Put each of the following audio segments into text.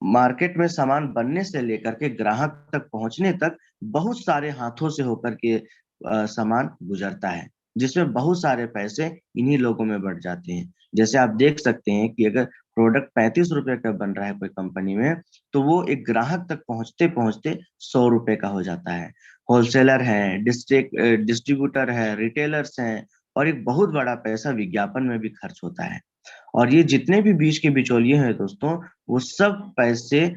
Market में सामान बनने से लेकर के ग्राहक तक पहुंचने तक बहुत सारे हाथों से होकर के सामान गुजरता है, जिसमें बहुत सारे पैसे इन्हीं लोगों में बढ़ जाते हैं। जैसे आप देख सकते हैं कि अगर प्रोडक्ट 35 रुपए का बन रहा है कोई कंपनी में, तो वो एक ग्राहक तक पहुंचते पहुंचते 100 रुपए का हो जाता है। होलसेलर है, डिस्ट्रीब्यूटर है, रिटेलर्स हैं, और एक बहुत बड़ा पैसा विज्ञापन में भी खर्च होता है। और ये जितने भी बीच के बिचौलिए हैं दोस्तों, वो सब पैसे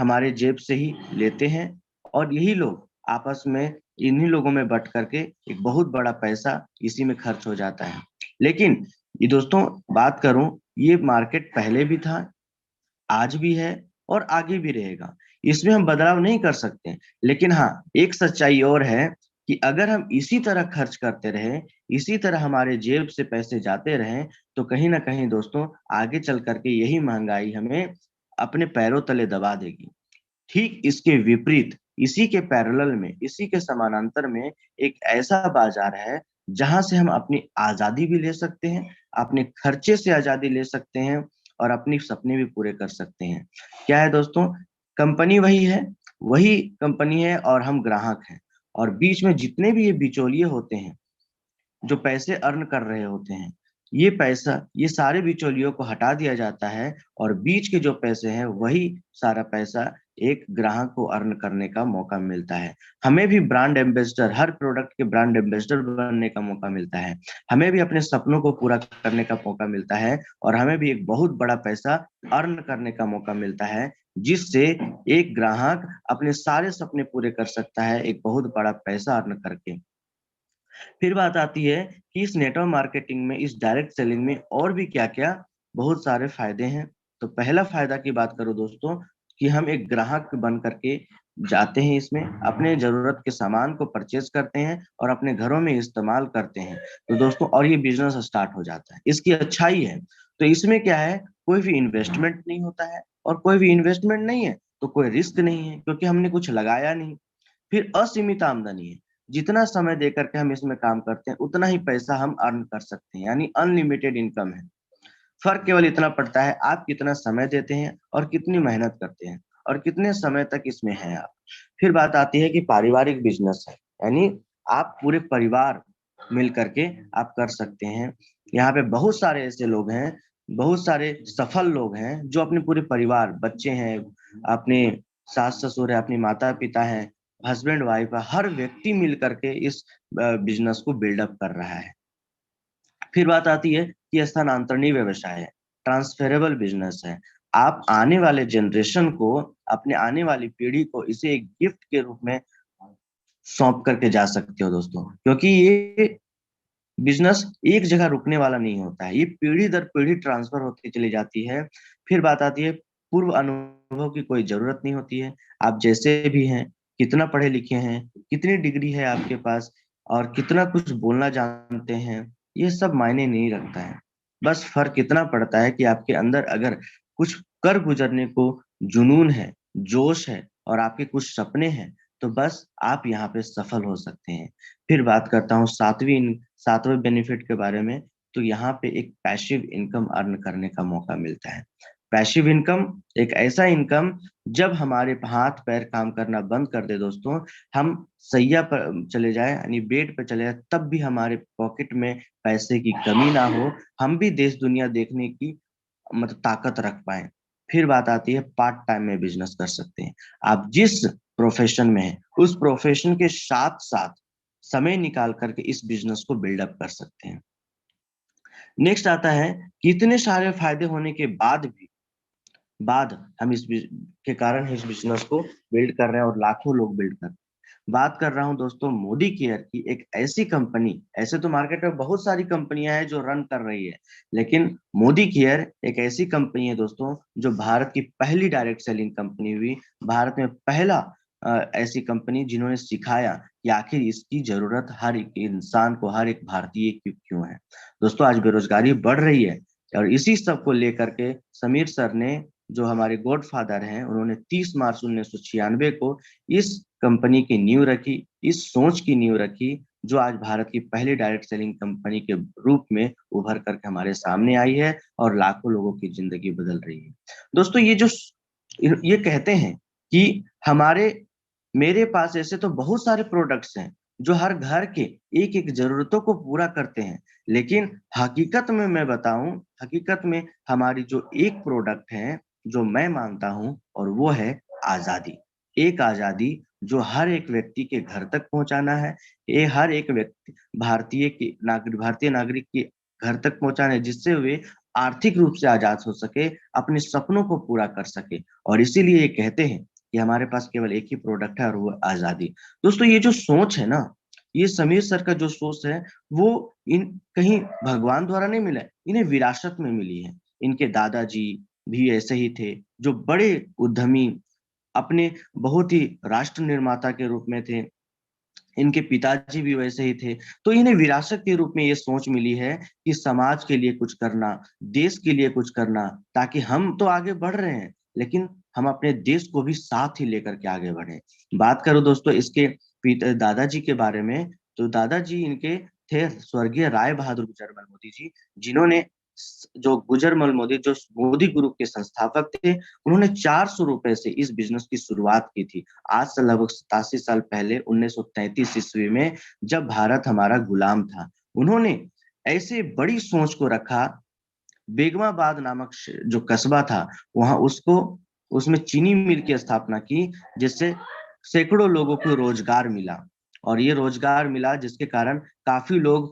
हमारे जेब से ही लेते हैं, और यही लोग आपस में इन्हीं लोगों में बट करके एक बहुत बड़ा पैसा इसी में खर्च हो जाता है। लेकिन ये दोस्तों, बात करूं, ये मार्केट पहले भी था, आज भी है, और आगे भी रहेगा। इसमें हम बदलाव नहीं कर सकते। लेकिन हाँ, एक सच्चाई और है कि अगर हम इसी तरह खर्च करते रहे, इसी तरह हमारे जेब से पैसे जाते रहे, तो कहीं ना कहीं दोस्तों आगे चल करके यही महंगाई हमें अपने पैरों तले दबा देगी। ठीक इसके विपरीत, इसी के पैरेलल में, इसी के समानांतर में एक ऐसा बाजार है जहां से हम अपनी आजादी भी ले सकते हैं, अपने खर्चे से आजादी ले सकते हैं, और अपने सपने भी पूरे कर सकते हैं। क्या है दोस्तों? कंपनी वही है, वही कंपनी है, और हम ग्राहक हैं। और बीच में जितने भी ये बिचौलिए होते हैं, जो पैसे अर्न कर रहे होते हैं, ये पैसा, ये सारे बिचौलियों को हटा दिया जाता है, और बीच के जो पैसे हैं वही सारा पैसा एक ग्राहक को अर्न करने का मौका मिलता है। हमें भी ब्रांड एम्बेसडर, हर प्रोडक्ट के ब्रांड एम्बेसडर बनने का मौका मिलता है। हमें भी अपने सपनों को पूरा करने का मौका मिलता है, और हमें भी एक बहुत बड़ा पैसा अर्न करने का मौका मिलता है, जिससे एक ग्राहक अपने सारे सपने पूरे कर सकता है एक बहुत बड़ा पैसा अर्न करके। फिर बात आती है कि इस नेटवर्क मार्केटिंग में, इस डायरेक्ट सेलिंग में और भी क्या-क्या बहुत सारे फायदे हैं। तो पहला फायदा की बात करूँ दोस्तों, कि हम एक ग्राहक बन करके जाते हैं इसमें, अपने ज़रूरत के सामान को परचेज़ करते हैं और अपने घरों में इस्तेमाल करते हैं। तो दोस्तों, और ये बिज़नेस स्टार्ट हो जाता है। इसकी अच्छाई है, तो इसमें क्या है, कोई भी इन्वेस्टमेंट नहीं होता है, और कोई भी इन्वेस्टमेंट नहीं है, तो कोई रिस्क नहीं है, क्योंकि हमने कुछ लगाया नहीं। फिर असीमित आमदनी है। जितना समय देकर के हम इसमें काम करते हैं, उतना ही पैसा हम अर्न कर सकते हैं, यानी अनलिमिटेड इनकम है। फ़र्क केवल इतना पड़ता है, आप कितना समय देते हैं और कितनी मेहनत करते हैं, और कितने समय तक इसमें हैं आप। फिर बात आती है कि पारिवारिक बिज़नेस है, यानी आप पूरे परिवार मिल कर के आप कर सकते हैं। यहाँ पे बहुत सारे ऐसे लोग हैं, बहुत सारे सफल लोग हैं, जो अपने पूरे परिवार, बच्चे हैं, अपने सास-ससुर है, अपनी माता-पिता हैं, हस्बैंड-वाइफ है, हर व्यक्ति मिल कर के इस बिज़नेस को बिल्डअप कर रहा है। फिर बात आती है कि स्थानांतरणीय व्यवसाय है, ट्रांसफरेबल बिज़नेस है। आप आने वाले जनरेशन को, अपने आने वाली पीढ़ी को इसे एक गिफ्ट के रूप में सौंप करके जा सकते हो दोस्तों। क्योंकि ये बिज़नेस एक जगह रुकने वाला नहीं होता है, ये पीढ़ी दर पीढ़ी ट्रांसफ़र होती चली जाती है। फिर बात आती है, पूर्व अनुभव की कोई ज़रूरत नहीं होती है। आप जैसे भी हैं, कितना पढ़े लिखे हैं, कितनी डिग्री है आपके पास, और कितना कुछ बोलना जानते हैं, ये सब मायने नहीं रखता है। बस फ़र्क इतना पड़ता है कि आपके अंदर अगर कुछ कर गुज़रने को जुनून है, जोश है, और आपके कुछ सपने हैं, तो बस आप यहाँ पे सफल हो सकते हैं। फिर बात करता हूँ 7वें बेनिफिट के बारे में, तो यहाँ पे एक पैसिव इनकम अर्न करने का मौका मिलता है। पैसिव इनकम एक ऐसा इनकम, जब हमारे हाथ-पैर काम करना बंद कर दे दोस्तों, हम शैय्या पर चले जाएँ, यानी बेड पे चले जाएँ, तब भी हमारे पॉकेट में पैसे की कमी ना हो, हम भी देश-दुनिया देखने की मतलब ताकत रख पाएँ। फिर बात आती है, पार्ट टाइम में बिज़नेस कर सकते हैं। आप जिस प्रोफ़ेशन में हैं, उस प्रोफ़ेशन के साथ-साथ समय निकाल कर के इस बिज़नेस को बिल्डअप कर सकते हैं। नेक्स्ट आता है कि इतने सारे फ़ायदे होने के बाद हम इस बिज़ के कारण इस बिज़नेस को बिल्ड कर रहे हैं, और लाखों लोग बिल्ड कर रहे हैं। बात कर रहा हूँ दोस्तों मोदी केयर की, एक ऐसी कंपनी, ऐसे तो मार्केट में बहुत सारी कंपनियाँ हैं जो रन कर रही है, लेकिन मोदी केयर एक ऐसी कंपनी है दोस्तों, जो भारत की पहली डायरेक्ट सेलिंग कंपनी हुई, भारत में पहला ऐसी कंपनी जिन्होंने सिखाया कि आखिर इसकी ज़रूरत हर एक इंसान को, हर एक भारतीय की क्यों है। दोस्तों, आज बेरोज़गारी बढ़ रही है, और इसी सब को लेकर के समीर सर ने, जो हमारे गॉडफ़ादर हैं, उन्होंने 30 मार्च 1996 को इस कंपनी की नींव रखी, इस सोच की नींव रखी, जो आज भारत की पहली डायरेक्ट सेलिंग कंपनी के रूप में उभर करके हमारे सामने आई है और लाखों लोगों की जिंदगी बदल रही है। दोस्तों ये कहते हैं कि हमारे मेरे पास ऐसे तो बहुत सारे प्रोडक्ट्स हैं जो हर घर के एक एक जरूरतों को पूरा करते हैं, लेकिन हकीकत में मैं बताऊं, हकीकत में हमारी जो एक प्रोडक्ट है जो मैं मानता हूं, और वो है आजादी। एक आजादी जो हर एक व्यक्ति के घर तक पहुंचाना है, ये हर एक व्यक्ति भारतीय नागरिक के घर तक पहुंचाना है, जिससे वे आर्थिक रूप से आजाद हो सके, अपने सपनों को पूरा कर सके। और इसीलिए ये कहते हैं कि हमारे पास केवल एक ही प्रोडक्ट है और वो आजादी। दोस्तों ये जो सोच है ना, ये समीर सर का जो सोच है, वो इन कहीं भगवान द्वारा नहीं मिला है, इन्हें विरासत में मिली है। इनके दादाजी भी ऐसे ही थे, जो बड़े उद्यमी, अपने बहुत ही राष्ट्र निर्माता के रूप में थे। इनके पिताजी भी वैसे ही थे। तो इन्हें विरासत के रूप में ये सोच मिली है कि समाज के लिए कुछ करना, देश के लिए कुछ करना, ताकि हम तो आगे बढ़ रहे हैं, लेकिन हम अपने देश को भी साथ ही लेकर के आगे बढ़े। बात करो दोस्तों इसके दादाजी के बारे में, तो दादाजी इनके थे स्वर्गीय राय बहादुर गुजरमल मोदी जी, जिन्होंने जो गुजरमल मोदी, जो मोदी ग्रुप के संस्थापक थे, उन्होंने 400 रुपए से इस बिजनेस की शुरुआत की थी। आज से लगभग 87 साल पहले 1933 ईस्वी में, जब भारत हमारा गुलाम था। उन्होंने ऐसे बड़ी सोच को रखा। बेगमाबाद नामक जो कस्बा था, वहां उसको उसमें चीनी मिल की स्थापना की, जिससे सैकड़ों लोगों को रोजगार मिला। और ये रोजगार मिला जिसके कारण काफी लोग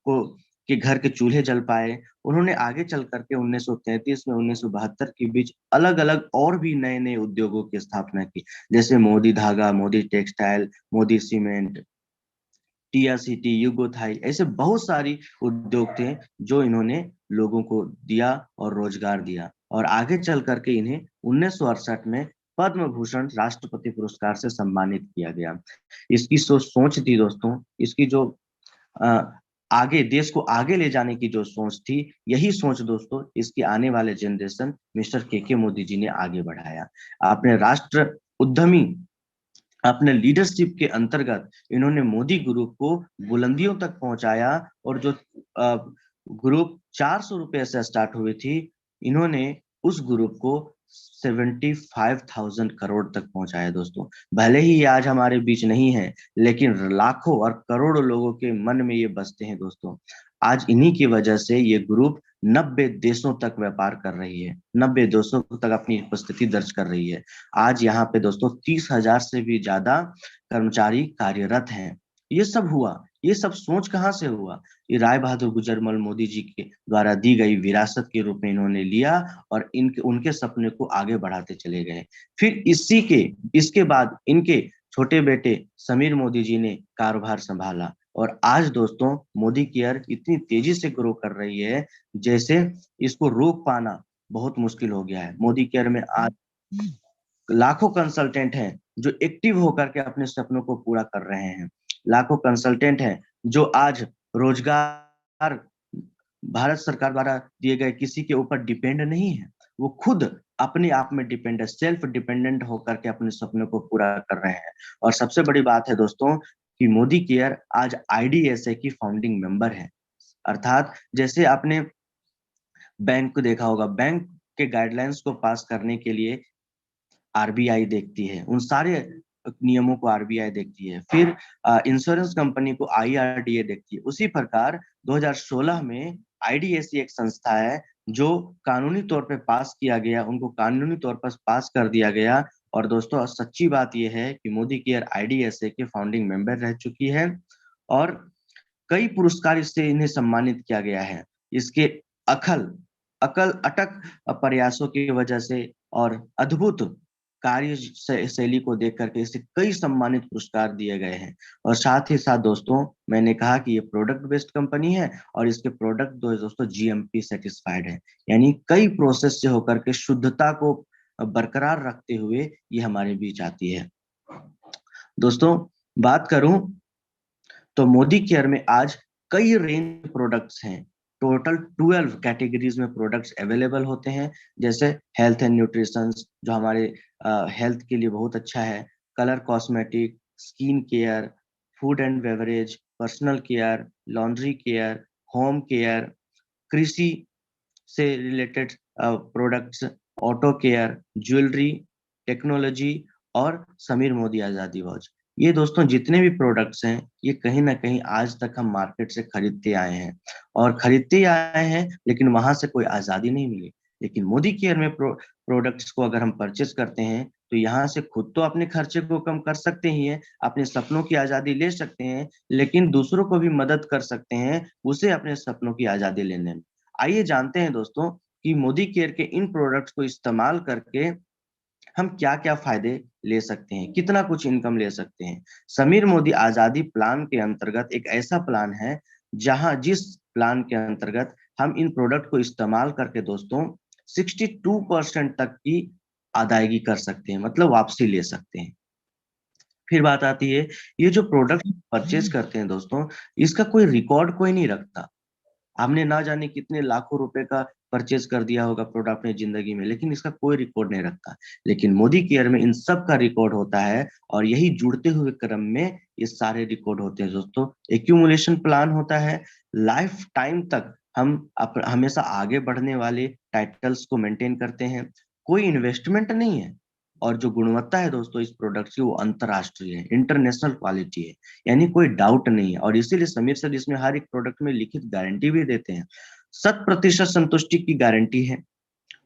को के घर के चूल्हे जल पाए। उन्होंने आगे चल करके 1933 में 1972 के बीच अलग अलग और भी नए नए उद्योगों की स्थापना की, जैसे मोदी धागा, मोदी टेक्सटाइल, मोदी सीमेंट, टिया सिटी, युगोथाई, ऐसे बहुत सारी उद्योग थे जो इन्होंने लोगों को दिया और रोजगार दिया। और आगे चल करके इन्हें 1968 में पद्म भूषण राष्ट्रपति पुरस्कार से सम्मानित किया गया। इसकी सोच थी दोस्तों, इसकी जो अ, आगे देश को आगे ले जाने की जो सोच थी, यही सोच दोस्तों इसकी आने वाले जनरेशन मिस्टर के मोदी जी ने आगे बढ़ाया। आपने राष्ट्र उद्यमी, अपने लीडरशिप के अंतर्गत इन्होंने मोदी ग्रुप को बुलंदियों तक पहुंचाया। और जो ग्रुप 400 रुपए से स्टार्ट हुई थी, इन्होंने उस ग्रुप को 75,000 करोड़ तक पहुंचाया दोस्तों। भले ही ये आज हमारे बीच नहीं है, लेकिन लाखों और करोड़ों लोगों के मन में ये बसते हैं दोस्तों। आज इन्हीं की वजह से ये ग्रुप 90 देशों तक व्यापार कर रही है, 90 देशों तक अपनी उपस्थिति दर्ज कर रही है। आज यहाँ पे दोस्तों 30,000 से भी ज्यादा कर्मचारी कार्यरत हैं। ये सब हुआ, ये सब सोच कहाँ से हुआ? ये राय बहादुर गुजरमल मोदी जी के द्वारा दी गई विरासत के रूप में इन्होंने लिया और इनके उनके सपने को आगे बढ़ाते चले गए। फिर इसके बाद इनके छोटे बेटे समीर मोदी जी ने कारोबार संभाला, और आज दोस्तों मोदी केयर इतनी तेजी से ग्रो कर रही है, जैसे इसको रोक पाना बहुत मुश्किल हो गया है। मोदी केयर में आज लाखों कंसल्टेंट हैं जो एक्टिव होकर के अपने सपनों को पूरा कर रहे हैं। लाखों कंसल्टेंट हैं जो आज रोजगार भारत सरकार द्वारा दिए गए किसी के ऊपर डिपेंड नहीं है। वो खुद अपने आप में डिपेंड है, सेल्फ डिपेंडेंट होकर के अपने सपनों को पूरा कर रहे हैं। और सबसे बड़ी बात है दोस्तों कि मोदी केयर आज आईडीएसए की फाउंडिंग मेंबर है। अर्थात जैसे आपने बैंक को देखा होगा, बैंक के गाइडलाइंस को पास करने के लिए आरबीआई देखती है, उन सारे नियमों को आरबीआई देखती है। फिर इंश्योरेंस कंपनी को आईआरडीए देखती है। उसी प्रकार 2016 में आईडीएससी एक संस्था है जो कानूनी तौर पे पास किया गया, उनको कानूनी तौर पर पास कर दिया गया। और दोस्तों सच्ची बात यह है कि मोदी केयर आईडीएसए के फाउंडिंग मेंबर रह चुकी है, और कई पुरस्कार इससे इन्हें सम्मानित किया गया है। इसके अकल अकल अटक प्रयासों की वजह से और अद्भुत कार्य शैली को देख करके इसे कई सम्मानित पुरस्कार दिए गए हैं। और साथ ही साथ दोस्तों मैंने कहा कि ये प्रोडक्ट बेस्ड कंपनी है, और इसके प्रोडक्ट दोस्तों जीएमपी सेटिस्फाइड है, यानी कई प्रोसेस से होकर के शुद्धता को बरकरार रखते हुए ये हमारे बीच आती है। दोस्तों बात करूं तो मोदी केयर में आज कई रेंज प्रोडक्ट्स हैं। टोटल 12 कैटेगरीज में प्रोडक्ट्स अवेलेबल होते हैं, जैसे हेल्थ एंड न्यूट्रिशन जो हमारे हेल्थ के लिए बहुत अच्छा है, colour cosmetic, skin care, food and beverage, personal care, laundry care, home care, कृषि से related products, auto care, jewellery, technology और समीर मोदी आजादी वॉच। ये दोस्तों जितने भी प्रोडक्ट्स हैं, ये कहीं ना कहीं आज तक हम मार्केट से खरीदते आए हैं और खरीदते ही आए हैं, लेकिन वहां से कोई आजादी नहीं मिली। लेकिन मोदी केयर में प्रोडक्ट्स को अगर हम परचेस करते हैं, तो यहाँ से खुद तो अपने खर्चे को कम कर सकते ही हैं, अपने सपनों की आजादी ले सकते हैं, लेकिन दूसरों को भी मदद कर सकते हैं उसे अपने सपनों की आजादी लेने में। आइए जानते हैं दोस्तों कि मोदी केयर के इन प्रोडक्ट्स को इस्तेमाल करके हम क्या-क्या फायदे ले सकते हैं, कितना कुछ इनकम ले सकते हैं। समीर मोदी आजादी प्लान के अंतर्गत एक ऐसा प्लान है, जहां जिस प्लान के अंतर्गत हम इन प्रोडक्ट को इस्तेमाल करके दोस्तों 62% तक की अदायगी कर सकते हैं, मतलब वापसी ले सकते हैं। फिर बात आती है, ये जो प्रोडक्ट परचेज करते हैं दोस्तों, इसका कोई रिकॉर्ड कोई नहीं रखता। हमने ना जाने कितने लाखों रुपए का परचेज कर दिया होगा प्रोडक्ट अपने जिंदगी में, लेकिन इसका कोई रिकॉर्ड नहीं रखता। लेकिन मोदी केयर में इन सब का रिकॉर्ड होता है और यही जुड़ते हुए क्रम में ये सारे रिकॉर्ड होते हैं दोस्तों। एक्यूमुलेशन प्लान होता है, लाइफ टाइम तक हम हमेशा आगे बढ़ने वाले टाइटल्स को मेंटेन करते हैं। कोई इन्वेस्टमेंट नहीं है और जो गुणवत्ता है दोस्तों इस प्रोडक्ट की, वो अंतरराष्ट्रीय है, इंटरनेशनल क्वालिटी है, यानी कोई डाउट नहीं है। और इसीलिए समीर सर इसमें हर एक प्रोडक्ट में लिखित गारंटी भी देते हैं, 100% संतुष्टि की गारंटी है।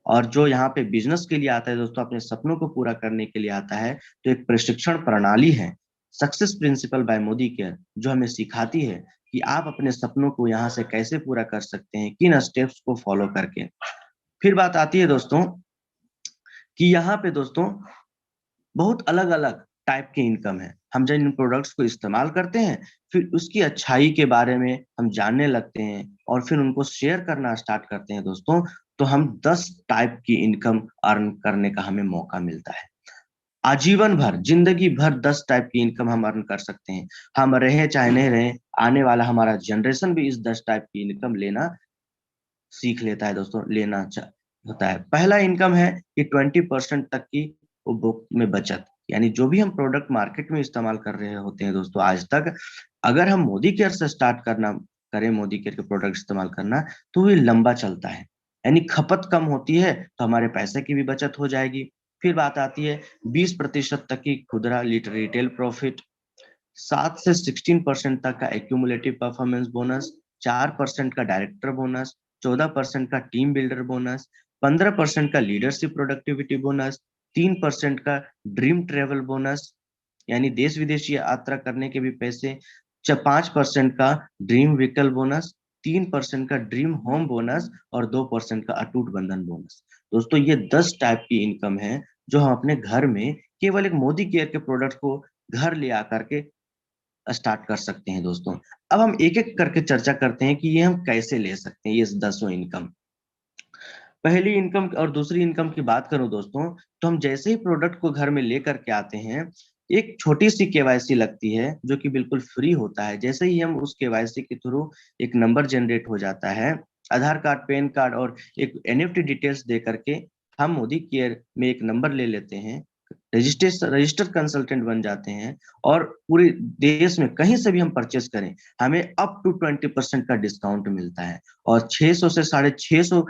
और जो यहाँ पे बिजनेस के लिए आता है दोस्तों, अपने सपनों को पूरा करने के लिए आता है, तो एक प्रशिक्षण प्रणाली है, success principle by Modi care, जो हमें सिखाती है कि आप अपने सपनों को यहाँ से कैसे पूरा कर सकते हैं, किन स्टेप्स को फॉलो करके। फिर बात आती है दोस्तों कि यहाँ पे दोस्तों बहुत अलग-अलग टाइप की इनकम है। हम जब इन प्रोडक्ट्स को इस्तेमाल करते हैं, फिर उसकी अच्छाई के बारे में हम जानने लगते हैं और फिर उनको शेयर करना स्टार्ट करते हैं दोस्तों, तो हम 10 टाइप की इनकम अर्न करने का हमें मौका मिलता है। आजीवन भर, जिंदगी भर 10 टाइप की इनकम हम अर्न कर सकते हैं। हम रहें चाहे नहीं रहें, आने वाला हमारा जनरेशन भी इस 10 टाइप की इनकम लेना सीख लेता है दोस्तों, लेना होता है। पहला इनकम है कि 20% तक की उपभोग में बचत, यानी जो भी हम प्रोडक्ट मार्केट में इस्तेमाल कर रहे होते हैं दोस्तों आज तक, अगर हम मोदी केयर से स्टार्ट करना करें, मोदी केयर के प्रोडक्ट इस्तेमाल करना, तो ये लंबा चलता है, यानी खपत कम होती है तो हमारे पैसे की भी बचत हो जाएगी। फिर बात आती है 20% तक की खुदरा रिटेल प्रॉफिट, 7 से 16% तक का एक्यूमुलेटिव परफॉर्मेंस बोनस, 4% का डायरेक्टर बोनस, 14% का टीम बिल्डर बोनस, 15% का लीडरशिप प्रोडक्टिविटी बोनस, 3% का ड्रीम ट्रेवल बोनस, यानी देश विदेश यात्रा करने के भी पैसे, 5% का ड्रीम व्हीकल बोनस, 3% का ड्रीम होम बोनस और 2% का अटूट बंधन बोनस। दोस्तों ये 10 टाइप की इनकम है, जो हम अपने घर में केवल एक मोदी केयर के प्रोडक्ट को घर ले आकर के स्टार्ट कर सकते हैं दोस्तों। अब हम एक-एक करके चर्चा करते हैं कि ये हम कैसे ले सकते हैं, ये दसों इनकम। पहली इनकम और दूसरी इनकम की बात करूँ दोस्तों, तो हम जैसे ही प्रोडक्ट को घर में लेकर के आते हैं, एक छोटी-सी केवाईसी लगती है, जो कि बिल्कुल फ्री होता है। जैसे ही हम उस केवाईसी के थ्रू एक नंबर जनरेट हो जाता है, आधार कार्ड, पैन कार्ड और एक एनईएफटी डिटेल्स दे करके हम मोदी केयर में एक नंबर ले लेते हैं, रजिस्टर्ड कंसल्टेंट बन जाते हैं और पूरे देश में कहीं से भी हम परचेज़ करें, हमें अप टू 20% का डिस्काउंट मिलता है और 600 से 650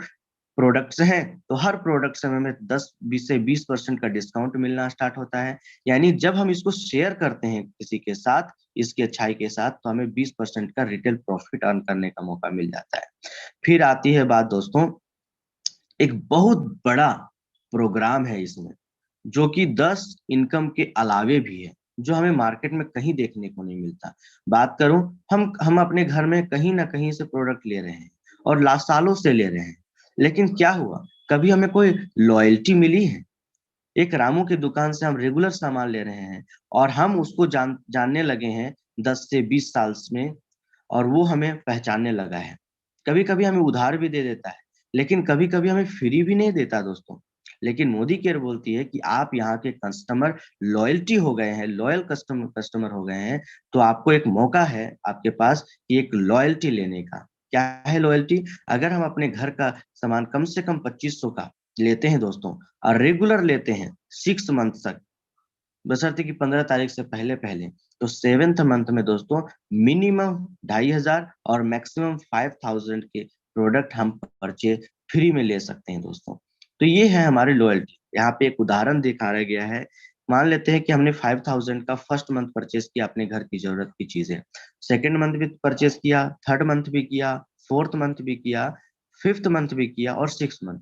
प्रोडक्ट्स हैं, तो हर प्रोडक्ट से हमें 10 से 20% का डिस्काउंट मिलना स्टार्ट होता है। यानी जब हम इसको शेयर करते हैं किसी के साथ, इसकी अच्छाई के साथ, तो हमें 20% का रिटेल प्रॉफिट अर्न करने का मौका मिल जाता है। फिर आती है बात दोस्तों, एक बहुत बड़ा प्रोग्राम है इसमें, जो कि 10 इनकम के अलावे भी है, जो हमें मार्केट में कहीं देखने को नहीं मिलता। बात करूँ, हम अपने घर में कहीं न कहीं से प्रोडक्ट ले रहे हैं और ला सालों से ले रहे हैं। लेकिन क्या हुआ, कभी हमें कोई लॉयल्टी मिली है? एक रामू की दुकान से हम रेगुलर सामान ले रहे हैं और हम उसको जानने लगे हैं 10 से 20 साल में और वो हमें पहचानने लगा है। कभी-कभी हमें उधार भी दे देता है, लेकिन कभी-कभी हमें फ्री भी नहीं देता दोस्तों। लेकिन मोदी केयर बोलती है कि आप यहाँ के कस्टमर लॉयल्टी हो गए हैं, लॉयल कस्टमर हो गए हैं, तो आपको एक मौका है आपके पास कि एक लॉयल्टी लेने का। क्या है लॉयल्टी? अगर हम अपने घर का सामान कम से कम 2500 का लेते हैं दोस्तों और रेगुलर लेते हैं 6 मंथ तक, बशर्ते कि 15 तारीख से पहले पहले। तो 7th मंथ में दोस्तों मिनिमम 2,500 और मैक्सिमम 5,000 के प्रोडक्ट हम परचेज फ्री में ले सकते हैं दोस्तों। तो ये है हमारी लॉयल्टी। यहाँ पे एक उदाहरण दिखाया गया है। मान लेते हैं कि हमने 5,000 का फर्स्ट मंथ परचेज किया अपने घर की जरूरत की चीजें, सेकेंड मंथ भी परचेज किया, थर्ड मंथ भी किया, फोर्थ मंथ भी किया, फिफ्थ मंथ भी किया और सिक्स मंथ।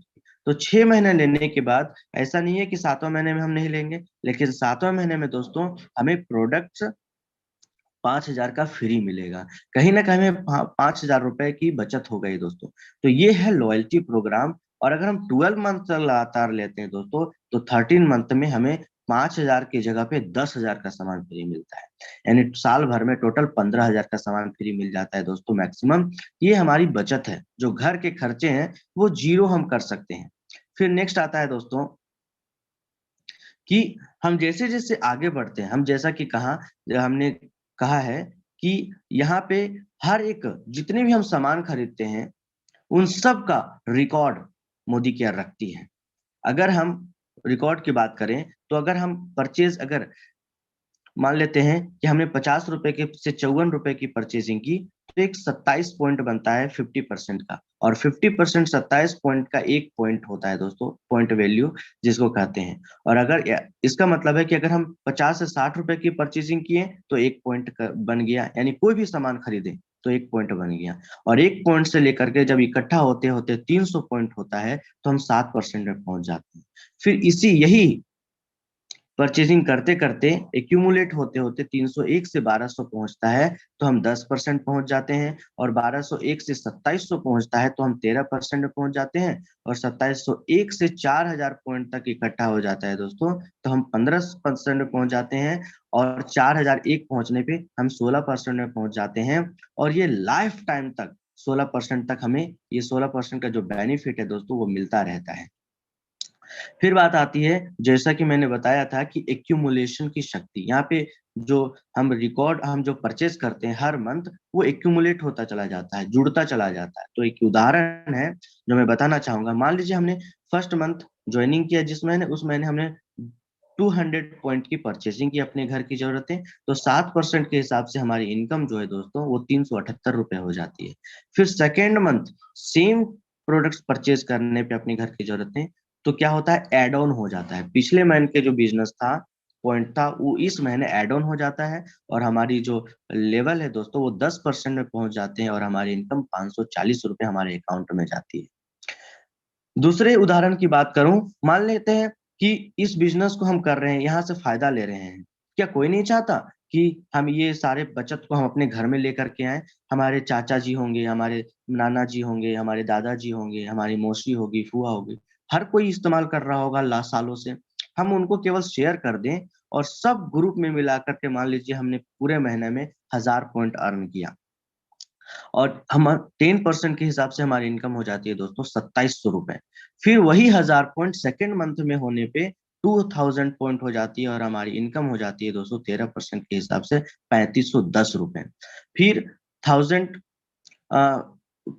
तो 6 महीने लेने के बाद ऐसा नहीं है कि 7वें महीने में हम नहीं लेंगे, लेकिन 7वें महीने में दोस्तों हमें प्रोडक्ट 5,000 का फ्री मिलेगा। कहीं ना कहीं हमें 5,000 रुपए की बचत हो गई दोस्तों। तो ये है लॉयल्टी प्रोग्राम। और अगर हम 12 मंथ तक लगातार लेते हैं दोस्तों, तो 13 मंथ में हमें 5,000 की जगह पे 10,000 का सामान फ्री मिलता है। यानी साल भर में टोटल 15,000 का सामान फ्री मिल जाता है दोस्तों मैक्सिमम। ये हमारी बचत है। जो घर के खर्चे हैं वो जीरो हम कर सकते हैं। फिर नेक्स्ट आता है दोस्तों कि हम जैसे जैसे आगे बढ़ते हैं, हम जैसा कि हमने कहा है कि यहाँ पे हर एक जितने भी हम सामान खरीदते हैं उन सब का रिकॉर्ड मोदी केयर रखती है। अगर हम रिकॉर्ड की बात करें तो अगर हम परचेज अगर मान लेते हैं कि हमने 50 रुपए के से 54 रुपए की परचेजिंग की, तो एक 27 पॉइंट बनता है 50% का। और 50% 27 पॉइंट का एक पॉइंट होता है दोस्तों, पॉइंट वैल्यू जिसको कहते हैं। और अगर इसका मतलब है कि अगर हम 50 से 60 रुपए की परचेजिंग किए तो एक पॉइंट बन गया, यानी कोई भी सामान खरीदे तो एक पॉइंट बन गया। और एक पॉइंट से लेकर के जब इकट्ठा होते होते 300 पॉइंट होता है तो हम 7% में पहुंच जाते हैं। फिर यही परचेजिंग करते करते एक्यूमुलेट होते होते 301 से 1200 पहुंचता है तो हम 10% पहुंच जाते हैं। और 1201 से 2700 पहुंचता है तो हम 13% में पहुंच जाते हैं। और 2701 से 4,000 पॉइंट तक इकट्ठा हो जाता है दोस्तों तो हम 15% में पहुंच जाते हैं। और 4,001 पहुंचने पे हम 16% में पहुंच जाते हैं। और ये लाइफ टाइम तक 16% तक हमें ये 16% का जो बेनिफिट है दोस्तों वो मिलता रहता है। फिर बात आती है, जैसा कि मैंने बताया था कि एक्यूमुलेशन की शक्ति। यहाँ पे जो हम जो परचेज करते हैं हर मंथ, वो एक्यूमुलेट होता चला जाता है, जुड़ता चला जाता है। तो एक उदाहरण है जो मैं बताना चाहूंगा। मान लीजिए हमने फर्स्ट मंथ ज्वाइनिंग किया, जिस महीने उस महीने हमने 200 पॉइंट की परचेजिंग की अपने घर की जरूरतें, तो 7% के हिसाब से हमारी इनकम जो है दोस्तों वो 378 रुपए हो जाती है। फिर second month same products purchase करने पे अपने घर की जरूरतें, तो क्या होता है, एड ऑन हो जाता है। पिछले महीने के जो बिजनेस था, पॉइंट था, वो इस महीने एड ऑन हो जाता है और हमारी जो लेवल है दोस्तों वो 10% में पहुंच जाते हैं और हमारी इनकम 540 रुपए हमारे अकाउंट में जाती है। दूसरे उदाहरण की बात करूं, मान लेते हैं कि इस बिजनेस को हम कर रहे हैं, यहाँ से फायदा ले रहे हैं। क्या कोई नहीं चाहता कि हम ये सारे बचत को हम अपने घर में लेकर के आए? हमारे चाचा जी होंगे, हमारे नाना जी होंगे, हमारे दादाजी होंगे, हमारी मौसी होगी, फूआ होगी, हर कोई इस्तेमाल कर रहा होगा ला सालों से। हम उनको केवल शेयर कर दें और सब ग्रुप में मिला करके मान लीजिए हमने पूरे महीने में 1,000 पॉइंट अर्न किया और हम 10% के हिसाब से हमारी इनकम हो जाती है दोस्तों 2,700 रुपए। फिर वही 1,000 पॉइंट सेकेंड मंथ में होने पे 2,000 पॉइंट हो जाती है और हमारी इनकम हो जाती है दोस्तों 13% के हिसाब से 3,510 रुपए। फिर 1,000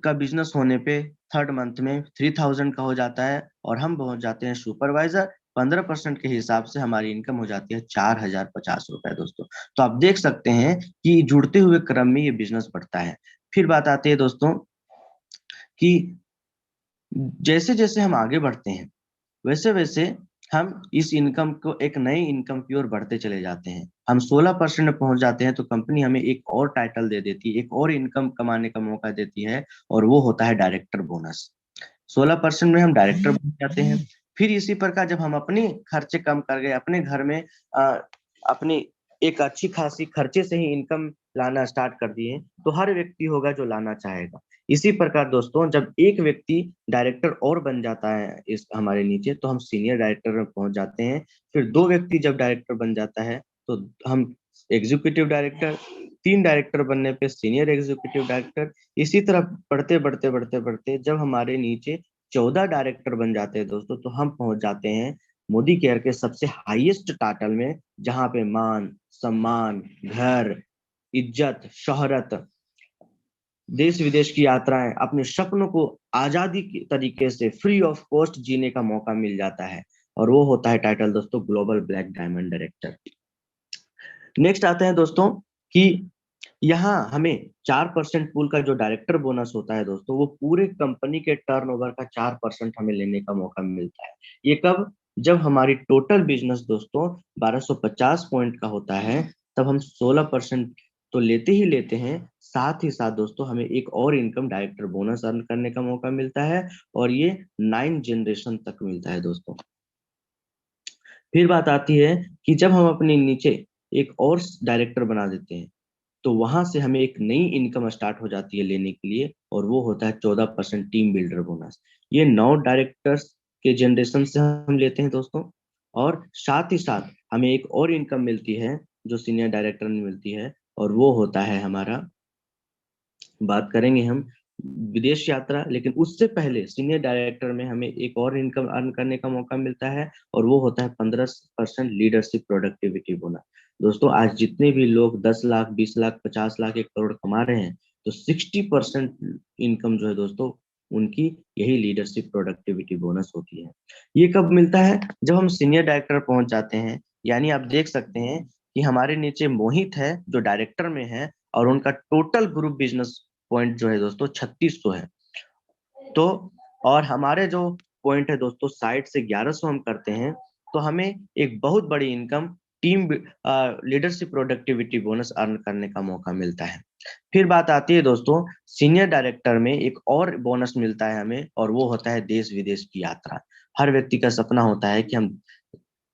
का बिजनेस होने पे थर्ड मंथ में 3,000 का हो जाता है और हम पहुंच जाते हैं सुपरवाइजर। 15% के हिसाब से हमारी इनकम हो जाती है 4,050 रुपए दोस्तों। तो आप देख सकते हैं कि जुड़ते हुए क्रम में ये बिजनेस बढ़ता है। फिर बात आती है दोस्तों कि जैसे जैसे हम आगे बढ़ते हैं वैसे वैसे हम इस इनकम को एक नई इनकम की ओर बढ़ते चले जाते हैं। हम 16% में पहुंच जाते हैं तो कंपनी हमें एक और टाइटल दे देती है, एक और इनकम कमाने का मौका देती है और वो होता है डायरेक्टर बोनस। 16% में हम डायरेक्टर बन जाते हैं। फिर इसी प्रकार जब हम अपने खर्चे कम कर गए, अपने घर में अपनी एक अच्छी खासी खर्चे से ही इनकम लाना स्टार्ट कर दिए, तो हर व्यक्ति होगा जो लाना चाहेगा। इसी प्रकार दोस्तों जब एक व्यक्ति डायरेक्टर और बन जाता है इस हमारे नीचे, तो हम सीनियर डायरेक्टर में पहुंच जाते हैं। फिर दो व्यक्ति जब डायरेक्टर बन जाता है तो हम एग्जीक्यूटिव डायरेक्टर, 3 डायरेक्टर बनने पे सीनियर एग्जीक्यूटिव डायरेक्टर। इसी तरह बढ़ते बढ़ते बढ़ते बढ़ते जब हमारे नीचे 14 डायरेक्टर बन जाते हैं दोस्तों, तो हम पहुंच जाते हैं मोदी केयर के सबसे हाईएस्ट टाइटल में, जहां पे मान सम्मान, घर, इज्जत, शोहरत, देश विदेश की यात्राएं, अपने सपनों को आजादी के तरीके से फ्री ऑफ कॉस्ट जीने का मौका मिल जाता है। और वो होता है टाइटल दोस्तों global black diamond director. Next आते हैं दोस्तों कि यहाँ हमें 4% पूल का जो डायरेक्टर बोनस होता है दोस्तों, वो पूरे कंपनी के टर्नओवर का 4% हमें लेने का मौका मिलता है। ये कब? जब हमारी टोटल बिजनेस दोस्तों 1250 पॉइंट का होता है, तब हम 16% तो लेते ही लेते हैं। साथ ही साथ दोस्तों हमें एक और इनकम डायरेक्टर बोनस अर्न करने का मौका मिलता है, और ये 9 जनरेशन तक मिलता है दोस्तों। फिर बात आती है कि जब हम अपने नीचे एक और डायरेक्टर बना देते हैं, तो वहां से हमें एक नई इनकम स्टार्ट हो जाती है लेने के लिए, और वो होता है 14% टीम बिल्डर बोनस। ये 9 डायरेक्टर्स के जनरेशन से हम लेते हैं दोस्तों, और साथ ही साथ हमें एक और इनकम मिलती है जो सीनियर डायरेक्टर में मिलती है, और वो होता है हमारा, बात करेंगे हम विदेश यात्रा, लेकिन उससे पहले सीनियर डायरेक्टर में हमें एक और इनकम अर्न करने का मौका मिलता है, और वो होता है 15% लीडरशिप प्रोडक्टिविटी बोनस। दोस्तों आज जितने भी लोग 10 लाख 20 लाख 50 लाख 1 करोड़ कमा रहे हैं, तो 60% इनकम जो है दोस्तों उनकी यही लीडरशिप प्रोडक्टिविटी बोनस होती है। ये कब मिलता है? जब हम सीनियर डायरेक्टर पहुंच जाते हैं। यानी आप देख सकते हैं कि हमारे नीचे मोहित है जो डायरेक्टर में है, और उनका टोटल ग्रुप बिजनेस पॉइंट जो है दोस्तों 3600 है। तो और हमारे जो पॉइंट है दोस्तों साइड से 1100 हम करते हैं, तो हमें एक बहुत बड़ी income team leadership productivity bonus earn करने का मौका मिलता है। फिर बात आती है दोस्तों सीनियर डायरेक्टर में एक और बोनस मिलता है हमें, और वो होता है देश विदेश की यात्रा। हर व्यक्ति का सपना होता है कि हम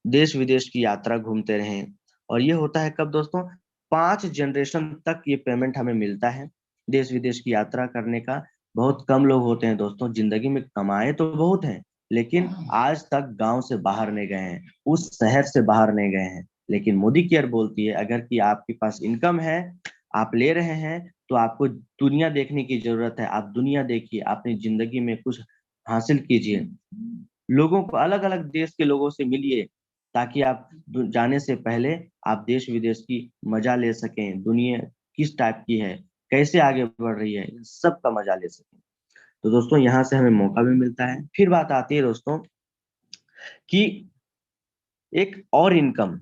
देश विदेश की यात्रा घूमते रहें, और ये होता है कब दोस्तों? 5 जनरेशन तक ये पेमेंट हमें मिलता है देश विदेश की यात्रा करने का। बहुत कम लोग होते हैं दोस्तों, जिंदगी में कमाए तो बहुत हैं, लेकिन आज तक गांव से बाहर नहीं गए हैं, उस शहर से बाहर नहीं गए हैं। लेकिन मोदी केयर बोलती है अगर कि आपके पास इनकम है, आप ले रहे हैं, तो आपको दुनिया देखने की जरूरत है। आप दुनिया देखिए, अपनी जिंदगी में कुछ हासिल कीजिए, लोगों को अलग अलग देश के लोगों से मिलिए, ताकि आप जाने से पहले आप देश विदेश की मजा ले सकें, दुनिया किस टाइप की है, कैसे आगे बढ़ रही है, इन सब का मजा ले सकें। तो दोस्तों यहाँ से हमें मौका भी मिलता है। फिर बात आती है दोस्तों कि एक और इनकम,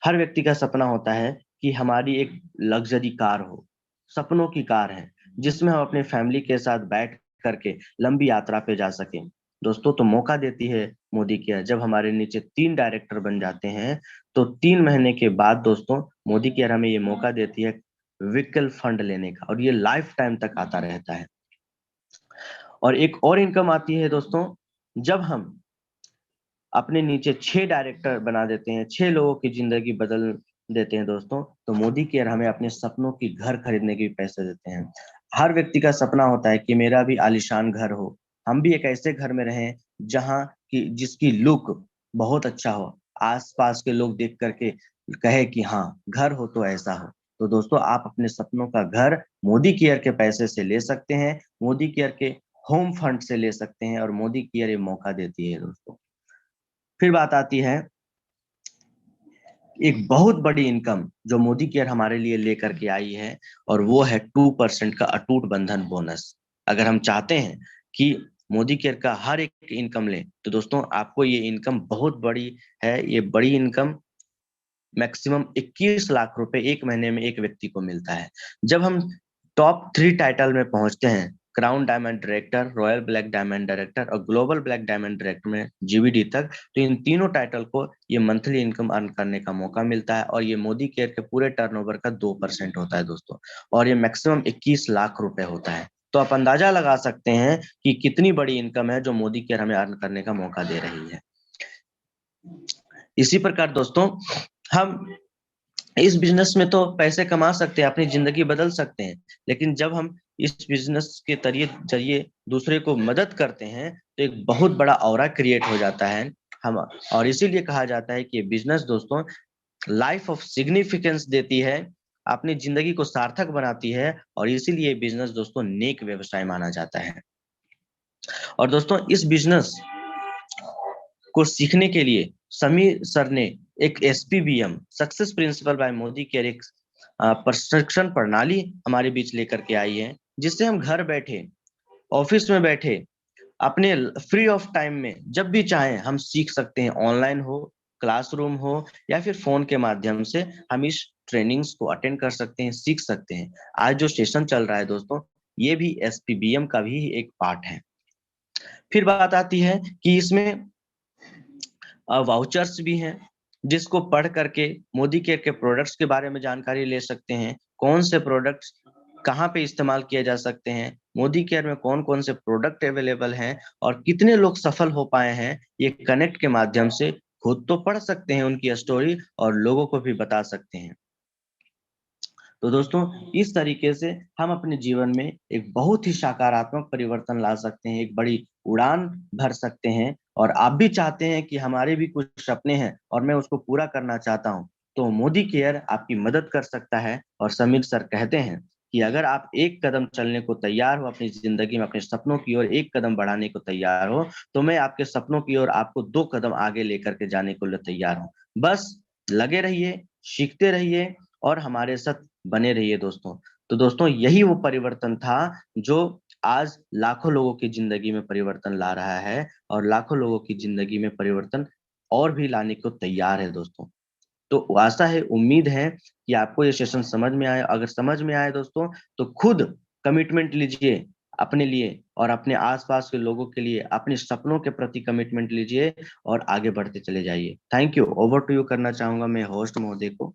हर व्यक्ति का सपना होता है कि हमारी एक लग्जरी कार हो, सपनों की कार है, जिसमें हम अपने फैमिली के साथ बैठ करके लंबी यात्रा पे जा सकें। दोस्तों तो मौका देती है मोदी केयर। जब हमारे नीचे 3 डायरेक्टर बन जाते हैं, तो 3 महीने के बाद दोस्तों मोदी केयर हमें ये मौका देती है व्हीकल फंड लेने का, और ये लाइफ टाइम तक आता रहता है। और एक और इनकम आती है दोस्तों, जब हम अपने नीचे 6 डायरेक्टर बना देते हैं, 6 लोगों की जिंदगी बदल देते हैं दोस्तों, तो मोदी केयर हमें अपने सपनों की घर खरीदने के भी पैसे देते हैं। हर व्यक्ति का सपना होता है कि मेरा भी आलीशान घर हो, हम भी एक ऐसे घर में रहें जहाँ की जिसकी लुक बहुत अच्छा हो, आस-पास के लोग देख करके कहे कि हाँ, घर हो तो ऐसा हो। तो दोस्तों आप अपने सपनों का घर मोदी केयर के पैसे से ले सकते हैं, मोदी केयर के होम फंड से ले सकते हैं, और मोदी केयर ये मौका देती है दोस्तों। फिर बात आती है एक बहुत बड़ी इनकम जो मोदी केयर हमारे लिए लेकर के आई है, और वो है 2% का अटूट बंधन बोनस। अगर हम चाहते हैं कि मोदी केयर का हर एक इनकम लें, तो दोस्तों आपको ये इनकम बहुत बड़ी है। ये बड़ी इनकम मैक्सिमम 21 लाख रुपए 1 महीने में एक व्यक्ति को मिलता है। जब हम टॉप 3 टाइटल में पहुंचते हैं, crown diamond director, royal black diamond director और ग्लोबल ब्लैक डायमंड डायरेक्टर में जीवीडी तक, तो इन तीनों टाइटल को ये मंथली इनकम अर्न करने का मौका मिलता है, और ये मोदी केयर के पूरे टर्नओवर का 2% होता है दोस्तों, और ये मैक्सिमम 21 लाख रुपए होता है। तो आप अंदाजा लगा सकते हैं कि कितनी बड़ी इनकम है जो मोदी केयर हमें अर्न करने का मौका दे रही है। इसी प्रकार दोस्तों हम इस बिजनेस में तो पैसे कमा सकते हैं, अपनी जिंदगी बदल सकते हैं, लेकिन जब हम इस बिजनेस के जरिए दूसरे को मदद करते हैं, तो एक बहुत बड़ा ऑरा क्रिएट हो जाता है हम। और इसीलिए कहा जाता है कि बिजनेस दोस्तों लाइफ ऑफ सिग्निफिकेंस देती है, अपनी जिंदगी को सार्थक बनाती है, और इसीलिए बिजनेस दोस्तों नेक व्यवसाय माना जाता है। और दोस्तों इस बिजनेस को सीखने के लिए समीर सर ने एक SPBM success principle by Modi care एक प्रशिक्षण प्रणाली हमारे बीच लेकर के आई है, जिससे हम घर बैठे, ऑफिस में बैठे अपने फ्री ऑफ टाइम में जब भी चाहें हम सीख सकते हैं, ऑनलाइन हो, क्लासरूम हो या फिर फोन के माध्यम से हम इस ट्रेनिंग्स को अटेंड कर सकते हैं, सीख सकते हैं। आज जो सेशन चल रहा है दोस्तों, ये भी एसपीबीएम का भी एक पार्ट है। फिर बात आती है कि इसमें वाउचर्स भी हैं, जिसको पढ़ करके मोदी केयर के प्रोडक्ट्स के बारे में जानकारी ले सकते हैं। कौन से प्रोडक्ट्स कहाँ पे इस्तेमाल किए जा सकते हैं, मोदी केयर में कौन-कौन से प्रोडक्ट अवेलेबल हैं और कितने लोग सफल हो पाए हैं, ये कनेक्ट के माध्यम से खुद तो पढ़ सकते हैं उनकी स्टोरी और लोगों को भी बता सकते हैं। तो दोस्तों, इस तरीके से हम अपने जीवन में एक बहुत ही सकारात्मक परिवर्तन ला सकते हैं, एक बड़ी उड़ान भर सकते हैं। और आप भी चाहते हैं कि हमारे भी कुछ सपने हैं और मैं उसको पूरा करना चाहता हूँ, तो मोदी केयर आपकी मदद कर सकता है। और समीर सर कहते हैं कि अगर आप एक कदम चलने को तैयार हो अपनी ज़िंदगी में, अपने सपनों की ओर एक कदम बढ़ाने को तैयार हो, तो मैं आपके सपनों की ओर आपको 2 कदम आगे लेकर के जाने को ल तैयार हूँ। बस लगे रहिए, सीखते रहिए और हमारे साथ बने रहिए दोस्तों। तो दोस्तों, यही वो परिवर्तन था जो आज लाखों लोगों की ज़िंदगी में परिवर्तन ला रहा है और लाखों लोगों की ज़िंदगी में परिवर्तन और भी लाने को तैयार है दोस्तों। तो आशा है, उम्मीद है कि आपको ये सेशन समझ में आया। अगर समझ में आया दोस्तों, तो खुद कमिटमेंट लीजिए अपने लिए और अपने आस-पास के लोगों के लिए, अपने सपनों के प्रति कमिटमेंट लीजिए और आगे बढ़ते चले जाइए। Thank you. Over to you करना चाहूँगा मैं होस्ट महोदय को।